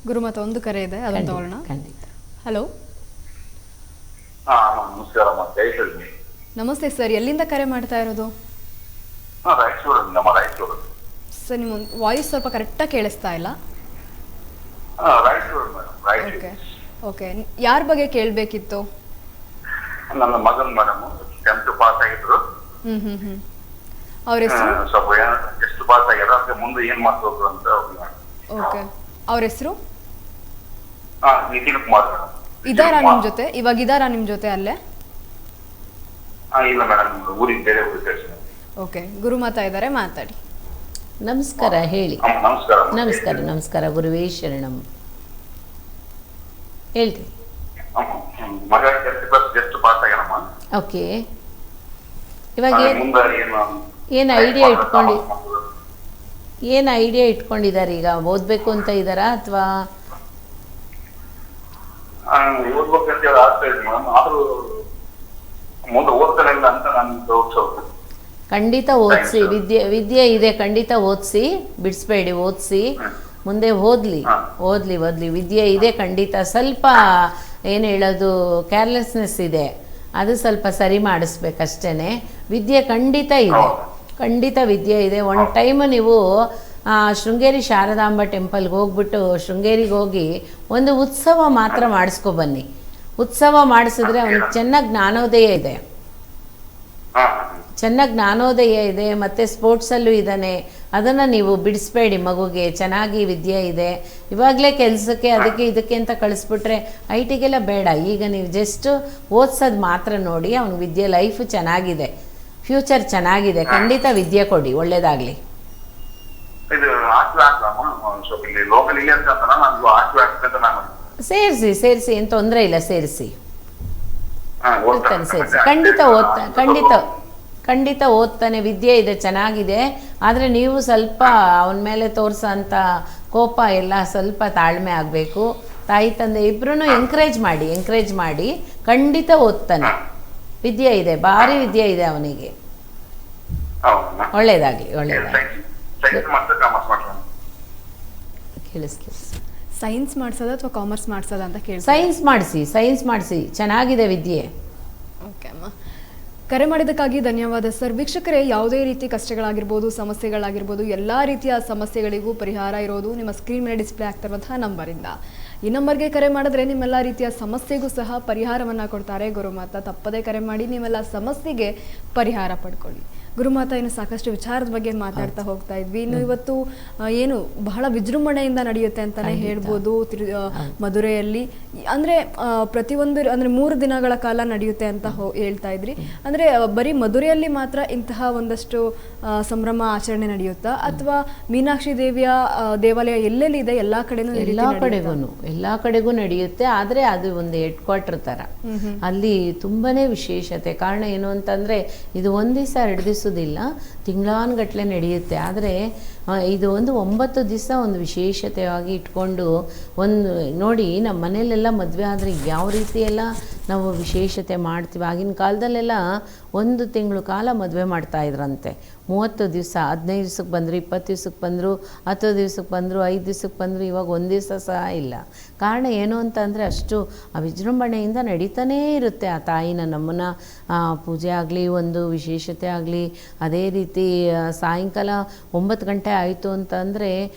ಗುರುಮತ ಒಂದು ಕರೆ ಇದೆ, ಅದನ್ನು ತಗೊಳ್ಳೋಣ. ಖಂಡಿತ. ಹಲೋ, ನಮಸ್ಕಾರ. ನಮಸ್ತೆ ಸರ್, ಎಲ್ಲಿಂದ ಕರೆ ಮಾಡ್ತಾ ಇರೋದು? ರಾಯಚೂರು. ಸರ್, ನಿಮ್ಮ ವಾಯ್ಸ್ ಸ್ವಲ್ಪ ಕರೆಕ್ಟಾಗಿ ಕೇಳಿಸ್ತಾ ಇಲ್ಲ. ಓಕೆ ಓಕೆ, ಯಾರ ಬಗ್ಗೆ ಕೇಳಬೇಕಿತ್ತು? ನನ್ನ ಮಗನ್ ಮೇಡಮ್ 10th ಪಾಸ್ ಆಗಿದ್ರು. ಅವ್ರ ಹೆಸರು? ಸ್ವಲ್ಪ ಎಷ್ಟು ಪಾಸ್ ಆಗ್ಯಾರ ಅದಕ್ಕೆ ಮುಂದೆ ಏನ್ ಮಾಡ್ಬೇಕು ಅಂತ. ಓಕೆ, ಅವ್ರ ಹೆಸರು? ನಿತಿನ್ ಕುಮಾರ್ ಮೇಡಮ್. ಇದಾರಾ ನಿಮ್ ಜೊತೆ? ಇವಾಗ ಇದಾರಾ ನಿಮ್ ಜೊತೆ ಅಲ್ಲೇ? ಇಲ್ಲ ಮೇಡಮ್, ಊರಿಗೆ ಬೇರೆ ಊರಿಗೆ ಕಳಿಸಿ. ಓಕೆ, ಗುರುಮಾತಾ ಇದ್ದಾರೆ, ಮಾತಾಡಿ. ನಮಸ್ಕಾರ, ಹೇಳಿ. ನಮಸ್ಕಾರ. ನಮಸ್ಕಾರ ನಮಸ್ಕಾರ, ಗುರುವೇ ಶರಣಂ. ಹೇಳ್ರಿ. ಮಗ 10th ಕ್ಲಾಸ್ ಜಸ್ಟ್ ಪಾಸ್ ಆಗ್ಯಾನಮ್ಮ. ಓಕೆ, ಇವಾಗ ಮುಂದೆ ಏನು ಐಡಿಯಾ ಇಟ್ಕೊಂಡಿದ್ದಾರೆ? ಈಗ ಓದಬೇಕು ಅಂತ ಇದ್ದಾರಾ ಅಥವಾ ಓದ್ಬೇಕಂತ ಹೇಳಿ ಆಗ್ತಾ ಇದೆ ಮೇಡಮ್. ಆದ್ರೂ ಮುಂದೆ ಓದ್ತಾನೆ ಇಲ್ಲ ಅಂತ ನಾನು ಡೌಟ್. ಖಂಡಿತ ಓದಿಸಿ, ವಿದ್ಯೆ ಇದೆ, ಖಂಡಿತ ಓದಿಸಿ, ಬಿಡಿಸ್ಬೇಡಿ, ಓದಿಸಿ, ಮುಂದೆ ಓದ್ಲಿ. ವಿದ್ಯೆ ಇದೆ ಖಂಡಿತ. ಸ್ವಲ್ಪ ಏನು ಹೇಳೋದು, ಕೇರ್ಲೆಸ್ನೆಸ್ ಇದೆ, ಅದು ಸ್ವಲ್ಪ ಸರಿ ಮಾಡಿಸ್ಬೇಕಷ್ಟೇ. ವಿದ್ಯೆ ಖಂಡಿತ ವಿದ್ಯೆ ಇದೆ. ಒಂದು ಟೈಮ್ ನೀವು ಶೃಂಗೇರಿ ಶಾರದಾಂಬ ಟೆಂಪಲ್ಗೆ ಹೋಗ್ಬಿಟ್ಟು, ಶೃಂಗೇರಿಗೆ ಹೋಗಿ ಒಂದು ಉತ್ಸವ ಮಾತ್ರ ಮಾಡಿಸ್ಕೊಬನ್ನಿ. ಉತ್ಸವ ಮಾಡಿಸಿದ್ರೆ ಅವ್ನಿಗೆ ಚೆನ್ನಾಗಿ ಜ್ಞಾನೋದಯ ಇದೆ, ಮತ್ತು ಸ್ಪೋರ್ಟ್ಸಲ್ಲೂ ಇದ್ದಾನೆ. ಅದನ್ನು ನೀವು ಬಿಡಿಸ್ಬೇಡಿ. ಮಗುಗೆ ಚೆನ್ನಾಗಿ ವಿದ್ಯೆ ಇದೆ. ಇವಾಗಲೇ ಕೆಲಸಕ್ಕೆ ಅದಕ್ಕೆ ಇದಕ್ಕೆ ಅಂತ ಕಳಿಸ್ಬಿಟ್ರೆ IT ಗೆಲ್ಲ ಬೇಡ. ಈಗ ನೀವು ಜಸ್ಟ್ ಓದಿಸೋದು ಮಾತ್ರ ನೋಡಿ. ಅವ್ನಿಗೆ ವಿದ್ಯೆ, ಲೈಫು ಚೆನ್ನಾಗಿದೆ, ಫ್ಯೂಚರ್ ಚೆನ್ನಾಗಿದೆ. ಖಂಡಿತ ವಿದ್ಯೆ ಕೊಡಿ, ಒಳ್ಳೇದಾಗಲಿ. ಸೇರಿಸಿ, ಏನು ತೊಂದರೆ ಇಲ್ಲ, ಸೇರಿಸಿ. ಖಂಡಿತ ಓದ್ತಾನೆ, ವಿದ್ಯೆ ಇದೆ, ಚೆನ್ನಾಗಿದೆ. ಆದರೆ ನೀವು ಸ್ವಲ್ಪ ಅವನ ಮೇಲೆ ತೋರಿಸೋಂಥ ಕೋಪ ಎಲ್ಲ ಸ್ವಲ್ಪ ತಾಳ್ಮೆ ಆಗಬೇಕು. ತಾಯಿ ತಂದೆ ಇಬ್ಬರೂ ಎಂಕರೇಜ್ ಮಾಡಿ ಖಂಡಿತ ಓದ್ತಾನೆ. ವಿದ್ಯೆ ಇದೆ, ಭಾರಿ ವಿದ್ಯೆ ಇದೆ ಅವನಿಗೆ. ಒಳ್ಳೇದಾಗಲಿ. ಸೈನ್ಸ್ ಮಾಡಿಸೋದ ಅಥವಾ ಕಾಮರ್ಸ್ ಮಾಡಿಸೋದ ಅಂತ ಕೇಳಿ? ಸೈನ್ಸ್ ಮಾಡಿಸಿ, ಚೆನ್ನಾಗಿದೆ ವಿದ್ಯೆ. ಓಕೆ ಅಮ್ಮ, ಕರೆ ಮಾಡಿದ್ದಕ್ಕಾಗಿ ಧನ್ಯವಾದ ಸರ್. ವೀಕ್ಷಕರೇ, ಯಾವುದೇ ರೀತಿ ಕಷ್ಟಗಳಾಗಿರ್ಬೋದು, ಸಮಸ್ಯೆಗಳಾಗಿರ್ಬೋದು, ಎಲ್ಲ ರೀತಿಯ ಸಮಸ್ಯೆಗಳಿಗೂ ಪರಿಹಾರ ಇರೋದು ನಿಮ್ಮ ಸ್ಕ್ರೀನ್ ಮೇಲೆ ಡಿಸ್ಪ್ಲೇ ಆಗ್ತಿರುವಂತಹ ನಂಬರಿಂದ. ಈ ನಂಬರ್ಗೆ ಕರೆ ಮಾಡಿದ್ರೆ ನಿಮ್ಮೆಲ್ಲ ರೀತಿಯ ಸಮಸ್ಯೆಗೂ ಸಹ ಪರಿಹಾರವನ್ನು ಕೊಡ್ತಾರೆ ಗುರುಮಾತಾ. ತಪ್ಪದೇ ಕರೆ ಮಾಡಿ ನಿಮ್ಮೆಲ್ಲ ಸಮಸ್ಯೆಗೆ ಪರಿಹಾರ ಪಡ್ಕೊಳ್ಳಿ. ಗುರುಮಾತಾ, ಇನ್ನು ಸಾಕಷ್ಟು ವಿಚಾರದ ಬಗ್ಗೆ ಮಾತಾಡ್ತಾ ಹೋಗ್ತಾ ಇದ್ವಿ. ಇನ್ನು ಇವತ್ತು ಏನು ಬಹಳ ವಿಜೃಂಭಣೆಯಿಂದ ನಡೆಯುತ್ತೆ ಅಂತಾನೆ ಹೇಳ್ಬೋದು ಮಧುರೆಯಲ್ಲಿ. ಅಂದ್ರೆ ಪ್ರತಿಯೊಂದು ಅಂದ್ರೆ 3 ದಿನಗಳ ಕಾಲ ನಡೆಯುತ್ತೆ ಅಂತ ಹೇಳ್ತಾ ಇದ್ರಿ. ಅಂದ್ರೆ ಬರೀ ಮಧುರೆಯಲ್ಲಿ ಮಾತ್ರ ಇಂತಹ ಒಂದಷ್ಟು ಸಂಭ್ರಮ ಆಚರಣೆ ನಡೆಯುತ್ತಾ, ಅಥವಾ ಮೀನಾಕ್ಷಿ ದೇವಿಯ ದೇವಾಲಯ ಎಲ್ಲೆಲ್ಲಿ ಇದೆ ಎಲ್ಲಾ ಕಡೆಗೂ ನಡೆಯುತ್ತೆ. ಆದ್ರೆ ಅದು ಒಂದು ಹೆಡ್ ಕ್ವಾರ್ಟರ್ ತರ, ಅಲ್ಲಿ ತುಂಬಾನೇ ವಿಶೇಷತೆ. ಕಾರಣ ಏನು ಅಂತಂದ್ರೆ, ಇದು ಒಂದ್ ದಿವಸ 2 ದಿವಸ ತಿಂಗಳಾನುಗಟ್ಟಲೆ ನಡೆಯುತ್ತೆ. ಆದರೆ ಇದು ಒಂದು 9 ದಿವಸ ಒಂದು ವಿಶೇಷತೆಯಾಗಿ ಇಟ್ಕೊಂಡು ನೋಡಿ, ನಮ್ಮ ಮನೆಯಲ್ಲೆಲ್ಲ ಮದುವೆ ಆದರೆ ಯಾವ ರೀತಿ ಎಲ್ಲ ನಾವು ವಿಶೇಷತೆ ಮಾಡ್ತೀವಿ. ಆಗಿನ ಕಾಲದಲ್ಲೆಲ್ಲ 1 ತಿಂಗಳು ಕಾಲ ಮದುವೆ ಮಾಡ್ತಾ ಇದ್ರಂತೆ. 30 ದಿವಸ, 15 ದಿವಸಕ್ಕೆ ಬಂದರು, 20 ದಿವಸಕ್ಕೆ ಬಂದರು, 10 ದಿವಸಕ್ಕೆ ಬಂದರು, 5 ದಿವಸಕ್ಕೆ ಬಂದರು. ಇವಾಗ 1 ದಿವಸ ಸಹ ಇಲ್ಲ. ಕಾರಣ ಏನು ಅಂತ ಅಂದರೆ, ಅಷ್ಟು ಆ ವಿಜೃಂಭಣೆಯಿಂದ ನಡೀತಾನೇ ಇರುತ್ತೆ. ಆ ತಾಯಿನ ನಮ್ಮನ್ನು ಪೂಜೆ ಆಗಲಿ, ಒಂದು ವಿಶೇಷತೆ ಆಗಲಿ. ಅದೇ ರೀತಿ ಸಾಯಂಕಾಲ 9 ಗಂಟೆ ಆಯಿತು ಅಂತ ಅಂದರೆ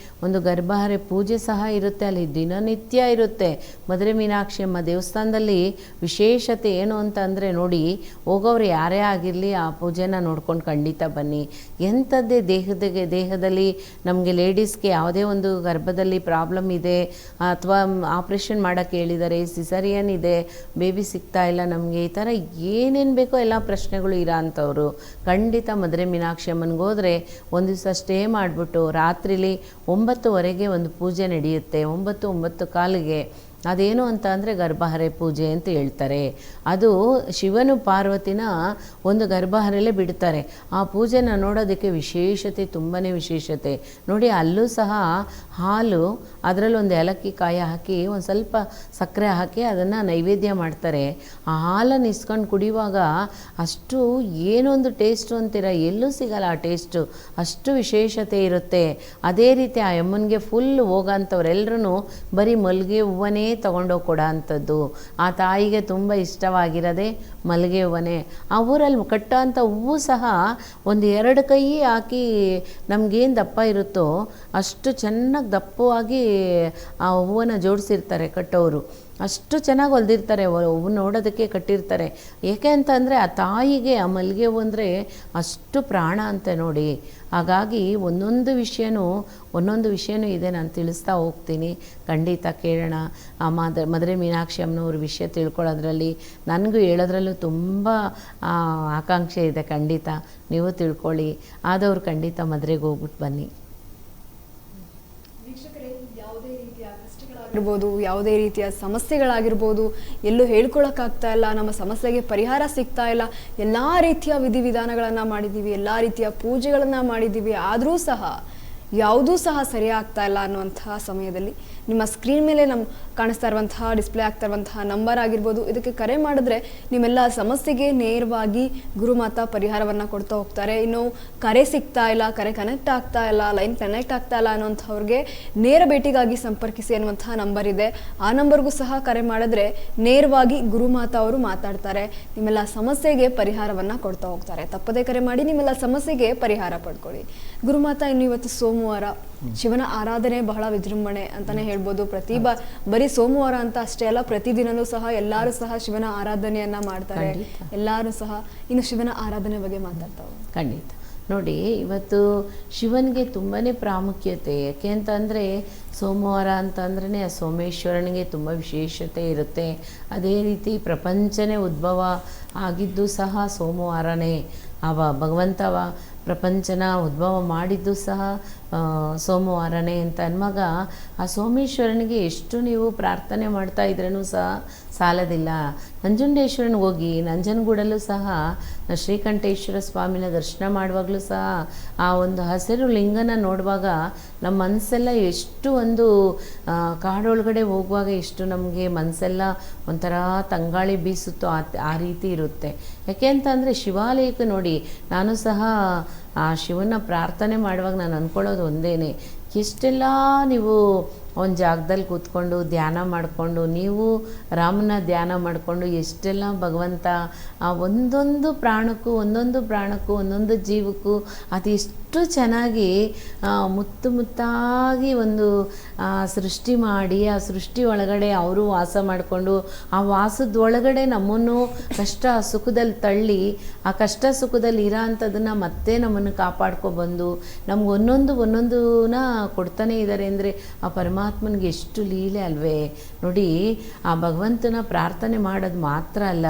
ಒಂದು ಗರ್ಭಹರೆ ಪೂಜೆ ಸಹ ಇರುತ್ತೆ. ಅಲ್ಲಿ ದಿನನಿತ್ಯ ಇರುತ್ತೆ. ಮಧುರೆ ಮೀನಾಕ್ಷಿ ಅಮ್ಮ ದೇವಸ್ಥಾನದಲ್ಲಿ ವಿಶೇಷತೆ ಏನು ಅಂತ ಅಂದರೆ, ನೋಡಿ, ಹೋಗೋರು ಯಾರೇ ಆಗಿರಲಿ ಆ ಪೂಜೆನ ನೋಡ್ಕೊಂಡು ಖಂಡಿತ ಬನ್ನಿ. ಎಂಥದ್ದೇ ದೇಹದಲ್ಲಿ ನಮಗೆ ಲೇಡೀಸ್ಗೆ ಯಾವುದೇ ಒಂದು ಗರ್ಭದಲ್ಲಿ ಪ್ರಾಬ್ಲಮ್ ಇದೆ, ಅಥವಾ ಆಪ್ರೇಷನ್ ಮಾಡೋಕ್ಕೆ ಹೇಳಿದ್ದಾರೆ, ಸಿಸರಿಯನ್ ಇದೆ, ಬೇಬಿ ಸಿಗ್ತಾ ಇಲ್ಲ ನಮಗೆ, ಈ ಥರ ಏನೇನು ಬೇಕೋ ಎಲ್ಲ ಪ್ರಶ್ನೆಗಳು ಇರೋ ಅಂಥವ್ರು ಖಂಡಿತ ಮಧುರೆ ಮೀನಾಕ್ಷಿ ಅಮ್ಮನಿಗೆ ಹೋದರೆ ಒಂದು ದಿವಸ ಸ್ಟೇ ಮಾಡಿಬಿಟ್ಟು ರಾತ್ರಿಲಿ 9:00ವರೆಗೆ ಒಂದು ಪೂಜೆ ನಡೆಯುತ್ತೆ. 9:00, 9:15ಗೆ ಅದೇನು ಅಂತ ಅಂದರೆ ಗರ್ಭಹರೆ ಪೂಜೆ ಅಂತ ಹೇಳ್ತಾರೆ. ಅದು ಶಿವನು ಪಾರ್ವತಿನ ಒಂದು ಗರ್ಭಹರೆಯಲ್ಲೇ ಬಿಡ್ತಾರೆ. ಆ ಪೂಜೆನ ನೋಡೋದಕ್ಕೆ ವಿಶೇಷತೆ, ತುಂಬಾ ವಿಶೇಷತೆ ನೋಡಿ. ಅಲ್ಲೂ ಸಹ ಹಾಲು, ಅದರಲ್ಲಿ ಒಂದು ಏಲಕ್ಕಿ ಕಾಯಿ ಹಾಕಿ ಒಂದು ಸ್ವಲ್ಪ ಸಕ್ಕರೆ ಹಾಕಿ ಅದನ್ನು ನೈವೇದ್ಯ ಮಾಡ್ತಾರೆ. ಆ ಹಾಲನ್ನು ಇಸ್ಕೊಂಡು ಕುಡಿಯುವಾಗ ಅಷ್ಟು ಏನೊಂದು ಟೇಸ್ಟು ಅಂತೀರ, ಎಲ್ಲೂ ಸಿಗಲ್ಲ ಆ ಟೇಸ್ಟು, ಅಷ್ಟು ವಿಶೇಷತೆ ಇರುತ್ತೆ. ಅದೇ ರೀತಿ ಆ ಯಮ್ಮನಿಗೆ ಫುಲ್ ಹೋಗೋಂಥವ್ರೆಲ್ಲರೂ ಬರೀ ಮಲ್ಲಿಗೆ ಹೂವನೇ ತೊಗೊಂಡೋಗಿ ಕೊಡೋ ಅಂಥದ್ದು. ಆ ತಾಯಿಗೆ ತುಂಬ ಇಷ್ಟವಾಗಿರೋದೆ ಮಲ್ಲಿಗೆ ಹೂವನೇ. ಆ ಊರಲ್ಲಿ ಕಟ್ಟೋ ಅಂಥ ಹೂವು ಸಹ ಒಂದು 2 ಕೈ ಹಾಕಿ ನಮಗೇನು ದಪ್ಪ ಇರುತ್ತೋ ಅಷ್ಟು ಚೆನ್ನಾಗಿ ದಪ್ಪವಾಗಿ ಆ ಹೂವನ್ನು ಜೋಡಿಸಿರ್ತಾರೆ ಕಟ್ಟೋರು. ಅಷ್ಟು ಚೆನ್ನಾಗಿ ಹೊಲ್ದಿರ್ತಾರೆ, ಹೂವು ನೋಡೋದಕ್ಕೆ ಕಟ್ಟಿರ್ತಾರೆ. ಏಕೆ ಅಂತ ಅಂದರೆ ಆ ತಾಯಿಗೆ ಆ ಮಲ್ಲಿಗೆ ಹೂವು ಅಂದರೆ ಅಷ್ಟು ಪ್ರಾಣ ಅಂತೆ ನೋಡಿ. ಹಾಗಾಗಿ ಒಂದೊಂದು ವಿಷಯನೂ ಇದೆ, ನಾನು ತಿಳಿಸ್ತಾ ಹೋಗ್ತೀನಿ. ಖಂಡಿತ ಕೇಳೋಣ. ಆ ಮದುವೆ ಮೀನಾಕ್ಷಿ ಅಮ್ಮನವ್ರ ವಿಷಯ ತಿಳ್ಕೊಳ್ಳೋದ್ರಲ್ಲಿ, ನನಗೂ ಹೇಳೋದ್ರಲ್ಲೂ ತುಂಬ ಆಕಾಂಕ್ಷೆ ಇದೆ. ಖಂಡಿತ ನೀವು ತಿಳ್ಕೊಳ್ಳಿ. ಆದವ್ರು ಖಂಡಿತ ಮದುವೆಗೆ ಹೋಗ್ಬಿಟ್ಟು ಬನ್ನಿ. ಇರ್ಬೋದು, ಯಾವುದೇ ರೀತಿಯ ಸಮಸ್ಯೆಗಳಾಗಿರ್ಬೋದು, ಎಲ್ಲೂ ಹೇಳ್ಕೊಳಕ್ಕಾಗ್ತಾ ಇಲ್ಲ, ನಮ್ಮ ಸಮಸ್ಯೆಗೆ ಪರಿಹಾರ ಸಿಗ್ತಾ ಇಲ್ಲ, ಎಲ್ಲ ರೀತಿಯ ವಿಧಿವಿಧಾನಗಳನ್ನು ಮಾಡಿದ್ದೀವಿ, ಎಲ್ಲ ರೀತಿಯ ಪೂಜೆಗಳನ್ನು ಮಾಡಿದ್ದೀವಿ, ಆದರೂ ಸಹ ಯಾವುದೂ ಸಹ ಸರಿಯಾಗ್ತಾ ಇಲ್ಲ ಅನ್ನುವಂತಹ ಸಮಯದಲ್ಲಿ ನಿಮ್ಮ ಸ್ಕ್ರೀನ್ ಮೇಲೆ ಕಾಣಿಸ್ತಾ ಇರುವಂತಹ, ಡಿಸ್ಪ್ಲೇ ಆಗ್ತಾ ಇರುವಂತಹ ನಂಬರ್ ಆಗಿರ್ಬೋದು, ಇದಕ್ಕೆ ಕರೆ ಮಾಡಿದ್ರೆ ನಿಮ್ಮೆಲ್ಲ ಸಮಸ್ಯೆಗೆ ನೇರವಾಗಿ ಗುರುಮಾತಾ ಪರಿಹಾರವನ್ನು ಕೊಡ್ತಾ ಹೋಗ್ತಾರೆ. ಇನ್ನು ಕರೆ ಸಿಗ್ತಾ ಇಲ್ಲ, ಕರೆ ಕನೆಕ್ಟ್ ಆಗ್ತಾ ಇಲ್ಲ, ಲೈನ್ ಕನೆಕ್ಟ್ ಆಗ್ತಾ ಇಲ್ಲ ಅನ್ನೋಂಥವ್ರಿಗೆ ನೇರ ಭೇಟಿಗಾಗಿ ಸಂಪರ್ಕಿಸಿ ಅನ್ನುವಂತಹ ನಂಬರ್ ಇದೆ. ಆ ನಂಬರ್ಗೂ ಸಹ ಕರೆ ಮಾಡಿದ್ರೆ ನೇರವಾಗಿ ಗುರುಮಾತಾ ಅವರು ಮಾತಾಡ್ತಾರೆ, ನಿಮ್ಮೆಲ್ಲ ಸಮಸ್ಯೆಗೆ ಪರಿಹಾರವನ್ನು ಕೊಡ್ತಾ ಹೋಗ್ತಾರೆ. ತಪ್ಪದೇ ಕರೆ ಮಾಡಿ ನಿಮ್ಮೆಲ್ಲ ಸಮಸ್ಯೆಗೆ ಪರಿಹಾರ ಪಡ್ಕೊಳ್ಳಿ. ಗುರುಮಾತಾ, ಇನ್ನು ಇವತ್ತು ಸೋಮವಾರ, ಶಿವನ ಆರಾಧನೆ ಬಹಳ ವಿಜೃಂಭಣೆ ಅಂತಾನೆ ಹೇಳ್ಬೋದು. ಬರೀ ಸೋಮವಾರ ಅಂತ ಅಷ್ಟೇ ಅಲ್ಲ, ಪ್ರತಿದಿನನೂ ಸಹ ಎಲ್ಲರೂ ಸಹ ಶಿವನ ಆರಾಧನೆಯನ್ನ ಮಾಡ್ತಾರೆ. ಎಲ್ಲರೂ ಸಹ ಇನ್ನು ಶಿವನ ಆರಾಧನೆ ಬಗ್ಗೆ ಮಾತಾಡ್ತಾವೆ. ಖಂಡಿತ ನೋಡಿ, ಇವತ್ತು ಶಿವನಿಗೆ ತುಂಬಾ ಪ್ರಾಮುಖ್ಯತೆ. ಯಾಕೆ ಅಂತಂದರೆ ಸೋಮವಾರ ಅಂತಂದ್ರೆ ಆ ಸೋಮೇಶ್ವರನಿಗೆ ತುಂಬ ವಿಶೇಷತೆ ಇರುತ್ತೆ. ಅದೇ ರೀತಿ ಪ್ರಪಂಚನೇ ಉದ್ಭವ ಆಗಿದ್ದು ಸಹ ಸೋಮವಾರನೇ. ಭಗವಂತವ ಪ್ರಪಂಚನ ಉದ್ಭವ ಮಾಡಿದ್ದು ಸಹ ಸೋಮವಾರನೇ ಅಂತ ಅನ್ನುವಾಗ ಆ ಸೋಮೇಶ್ವರನಿಗೆ ಎಷ್ಟು ನೀವು ಪ್ರಾರ್ಥನೆ ಮಾಡ್ತಾ ಇದ್ರೂ ಸಹ ಸಾಲದಿಲ್ಲ. ನಂಜುಂಡೇಶ್ವರನಿಗೆ ಹೋಗಿ ನಂಜನಗೂಡಲ್ಲೂ ಸಹ ಶ್ರೀಕಂಠೇಶ್ವರ ಸ್ವಾಮಿನ ದರ್ಶನ ಮಾಡುವಾಗಲೂ ಸಹ ಆ ಒಂದು ಹಸಿರು ಲಿಂಗನ ನೋಡುವಾಗ ನಮ್ಮ ಮನಸ್ಸೆಲ್ಲ ಎಷ್ಟು ಒಂದು ಕಾಡೊಳಗಡೆ ಹೋಗುವಾಗ ಎಷ್ಟು ನಮಗೆ ಮನಸ್ಸೆಲ್ಲ ಒಂಥರ ತಂಗಾಳಿ ಬೀಸುತ್ತೋ ಆ ರೀತಿ ಇರುತ್ತೆ. ಯಾಕೆ ಅಂತ ಅಂದರೆ ಶಿವಾಲಯಕ್ಕೆ ನೋಡಿ, ನಾನು ಸಹ ಆ ಶಿವನ ಪ್ರಾರ್ಥನೆ ಮಾಡುವಾಗ ನಾನು ಅಂದ್ಕೊಳ್ಳೋದು ಒಂದೇನೆ, ಎಷ್ಟೆಲ್ಲ ನೀವು ಒಂದು ಜಾಗದಲ್ಲಿ ಕೂತ್ಕೊಂಡು ಧ್ಯಾನ ಮಾಡಿಕೊಂಡು, ನೀವು ರಾಮನ ಧ್ಯಾನ ಮಾಡಿಕೊಂಡು ಎಷ್ಟೆಲ್ಲ ಭಗವಂತ ಆ ಒಂದೊಂದು ಪ್ರಾಣಕ್ಕೂ ಒಂದೊಂದು ಜೀವಕ್ಕೂ ಅದೆಷ್ಟು ಚೆನ್ನಾಗಿ ಮುತ್ತಾಗಿ ಒಂದು ಸೃಷ್ಟಿ ಮಾಡಿ, ಆ ಸೃಷ್ಟಿ ಒಳಗಡೆ ಅವರು ವಾಸ ಮಾಡಿಕೊಂಡು, ಆ ವಾಸದೊಳಗಡೆ ನಮ್ಮನ್ನು ಕಷ್ಟ ಸುಖದಲ್ಲಿ ತಳ್ಳಿ, ಆ ಕಷ್ಟ ಸುಖದಲ್ಲಿ ಇರೋ ಅಂಥದ್ದನ್ನು ಮತ್ತೆ ನಮ್ಮನ್ನು ಕಾಪಾಡ್ಕೊಬಂದು ನಮ್ಗೆ ಒಂದೊಂದನ್ನ ಕೊಡ್ತಾನೆ ಇದ್ದಾರೆ ಅಂದರೆ ಆ ಪರಮಾತ್ಮನಿಗೆ ಎಷ್ಟು ಲೀಲೆ ಅಲ್ವೇ ನೋಡಿ. ಆ ಭಗವಂತನ ಪ್ರಾರ್ಥನೆ ಮಾಡೋದು ಮಾತ್ರ ಅಲ್ಲ,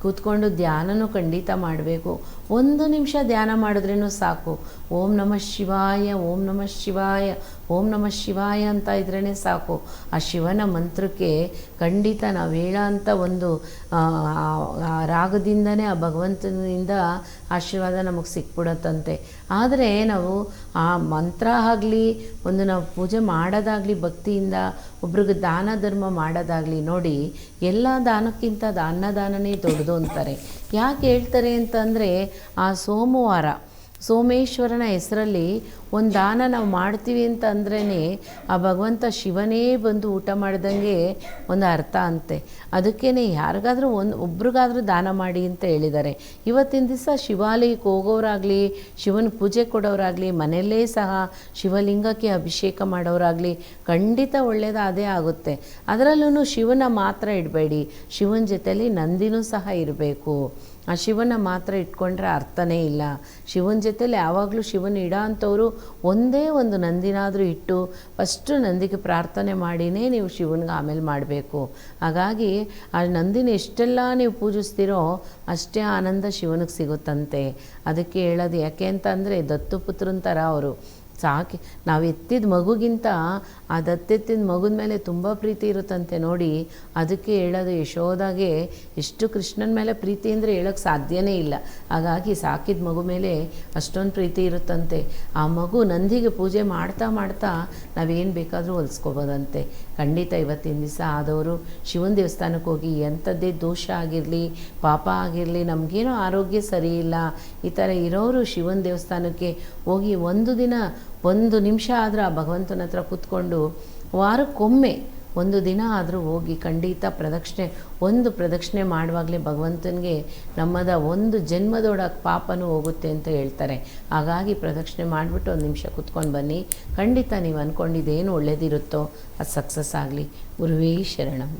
ಕೂತ್ಕೊಂಡು ಧ್ಯಾನನೂ ಖಂಡಿತ ಮಾಡಬೇಕು. 1 ನಿಮಿಷ ಧ್ಯಾನ ಮಾಡಿದ್ರೂ ಸಾಕು. ಓಂ ನಮಃ ಶಿವಾಯ, ಓಂ ನಮಃ ಶಿವಾಯ, ಓಂ ನಮಃ ಶಿವಾಯ ಅಂತ ಇದ್ರೇ ಸಾಕು. ಆ ಶಿವನ ಮಂತ್ರಕ್ಕೆ ಖಂಡಿತ ನಾವು ಹೇಳೋ ಅಂಥ ಒಂದು ರಾಗದಿಂದನೇ ಆ ಭಗವಂತನಿಂದ ಆಶೀರ್ವಾದ ನಮಗೆ ಸಿಕ್ಬಿಡತ್ತಂತೆ. ಆದರೆ ನಾವು ಆ ಮಂತ್ರ ಆಗಲಿ, ಒಂದು ನಾವು ಪೂಜೆ ಮಾಡೋದಾಗಲಿ, ಭಕ್ತಿಯಿಂದ ಒಬ್ರಿಗೆ ದಾನ ಧರ್ಮ ಮಾಡೋದಾಗಲಿ ನೋಡಿ, ಎಲ್ಲ ದಾನಕ್ಕಿಂತ ಅನ್ನದಾನನೇ ದೊಡ್ಡದು ಅಂತಾರೆ. ಯಾಕೆ ಹೇಳ್ತಾರೆ ಅಂತಂದರೆ, ಆ ಸೋಮೇಶ್ವರನ ಹೆಸರಲ್ಲಿ ಒಂದು ದಾನ ನಾವು ಮಾಡ್ತೀವಿ ಅಂತ ಅಂದ್ರೇ ಆ ಭಗವಂತ ಶಿವನೇ ಬಂದು ಊಟ ಮಾಡ್ದಂಗೆ ಒಂದು ಅರ್ಥ ಅಂತೆ. ಅದಕ್ಕೇ ಯಾರಿಗಾದರೂ ಒಬ್ರಿಗಾದರೂ ದಾನ ಮಾಡಿ ಅಂತ ಹೇಳಿದ್ದಾರೆ. ಇವತ್ತಿನ ದಿವಸ ಶಿವಾಲಯಕ್ಕೆ ಹೋಗೋರಾಗಲಿ, ಶಿವನ ಪೂಜೆ ಕೊಡೋರಾಗಲಿ, ಮನೆಯಲ್ಲೇ ಸಹ ಶಿವಲಿಂಗಕ್ಕೆ ಅಭಿಷೇಕ ಮಾಡೋರಾಗಲಿ ಖಂಡಿತ ಒಳ್ಳೆಯದು ಅದೇ ಆಗುತ್ತೆ. ಅದರಲ್ಲೂ ಶಿವನ ಮಾತ್ರ ಇಡಬೇಡಿ, ಶಿವನ ಜೊತೆಯಲ್ಲಿ ನಂದಿನೂ ಸಹ ಇರಬೇಕು. ಆ ಶಿವನ ಮಾತ್ರ ಇಟ್ಕೊಂಡ್ರೆ ಅರ್ಥನೇ ಇಲ್ಲ. ಶಿವನ ಜೊತೆಲಿ ಯಾವಾಗಲೂ ಶಿವನ ಇಡೋ ಅಂಥವ್ರು ಒಂದೇ ಒಂದು ನಂದಿನಾದರೂ ಇಟ್ಟು ಫಸ್ಟು ನಂದಿಗೆ ಪ್ರಾರ್ಥನೆ ಮಾಡಿನೇ ನೀವು ಶಿವನಿಗೆ ಆಮೇಲೆ ಮಾಡಬೇಕು. ಹಾಗಾಗಿ ಆ ನಂದಿನ ಎಷ್ಟೆಲ್ಲ ನೀವು ಪೂಜಿಸ್ತೀರೋ ಅಷ್ಟೇ ಆನಂದ ಶಿವನಿಗೆ ಸಿಗುತ್ತಂತೆ. ಅದಕ್ಕೆ ಹೇಳೋದು ಯಾಕೆ ಅಂತ ಅಂದರೆ, ದತ್ತುಪುತ್ರನ ಥರ ಅವರು ಸಾಕಿ ನಾವು ಎತ್ತಿದ ಮಗುಗಿಂತ ಆ ದತ್ತೆತ್ತಿದ ಮಗುದ ಮೇಲೆ ತುಂಬ ಪ್ರೀತಿ ಇರುತ್ತಂತೆ ನೋಡಿ. ಅದಕ್ಕೆ ಹೇಳೋದು ಯಶೋದಾಗೆ ಎಷ್ಟು ಕೃಷ್ಣನ ಮೇಲೆ ಪ್ರೀತಿ ಅಂದರೆ ಹೇಳೋಕ್ಕೆ ಸಾಧ್ಯನೇ ಇಲ್ಲ. ಹಾಗಾಗಿ ಸಾಕಿದ ಮಗು ಮೇಲೆ ಅಷ್ಟೊಂದು ಪ್ರೀತಿ ಇರುತ್ತಂತೆ. ಆ ಮಗು ನಂದಿಗೆ ಪೂಜೆ ಮಾಡ್ತಾ ಮಾಡ್ತಾ ನಾವೇನು ಬೇಕಾದರೂ ಹೊಲಿಸ್ಕೋಬೋದಂತೆ. ಖಂಡಿತ ಇವತ್ತಿನ ದಿವಸ ಆದವರು ಶಿವನ ದೇವಸ್ಥಾನಕ್ಕೆ ಹೋಗಿ ಎಂಥದ್ದೇ ದೋಷ ಆಗಿರಲಿ, ಪಾಪ ಆಗಿರಲಿ, ನಮಗೇನೋ ಆರೋಗ್ಯ ಸರಿ ಇಲ್ಲ, ಈ ಥರ ಇರೋರು ಶಿವನ ದೇವಸ್ಥಾನಕ್ಕೆ ಹೋಗಿ ಒಂದು ನಿಮಿಷ ಆದರೂ ಆ ಭಗವಂತನ ಹತ್ರ ಕೂತ್ಕೊಂಡು ವಾರಕ್ಕೊಮ್ಮೆ ಒಂದು ದಿನ ಆದರೂ ಹೋಗಿ ಖಂಡಿತ ಪ್ರದಕ್ಷಿಣೆ ಮಾಡುವಾಗಲೇ ಭಗವಂತನಿಗೆ ನಮ್ಮದ ಒಂದು ಜನ್ಮದೊಡ ಪಾಪನೂ ಹೋಗುತ್ತೆ ಅಂತ ಹೇಳ್ತಾರೆ. ಹಾಗಾಗಿ ಪ್ರದಕ್ಷಿಣೆ ಮಾಡಿಬಿಟ್ಟು ಒಂದು ನಿಮಿಷ ಕೂತ್ಕೊಂಡು ಬನ್ನಿ. ಖಂಡಿತ ನೀವು ಅಂದ್ಕೊಂಡಿದ್ದೇನು ಒಳ್ಳೆಯದಿರುತ್ತೋ ಅದು ಸಕ್ಸಸ್ ಆಗಲಿ. ಗುರುವೇ ಶರಣಂ.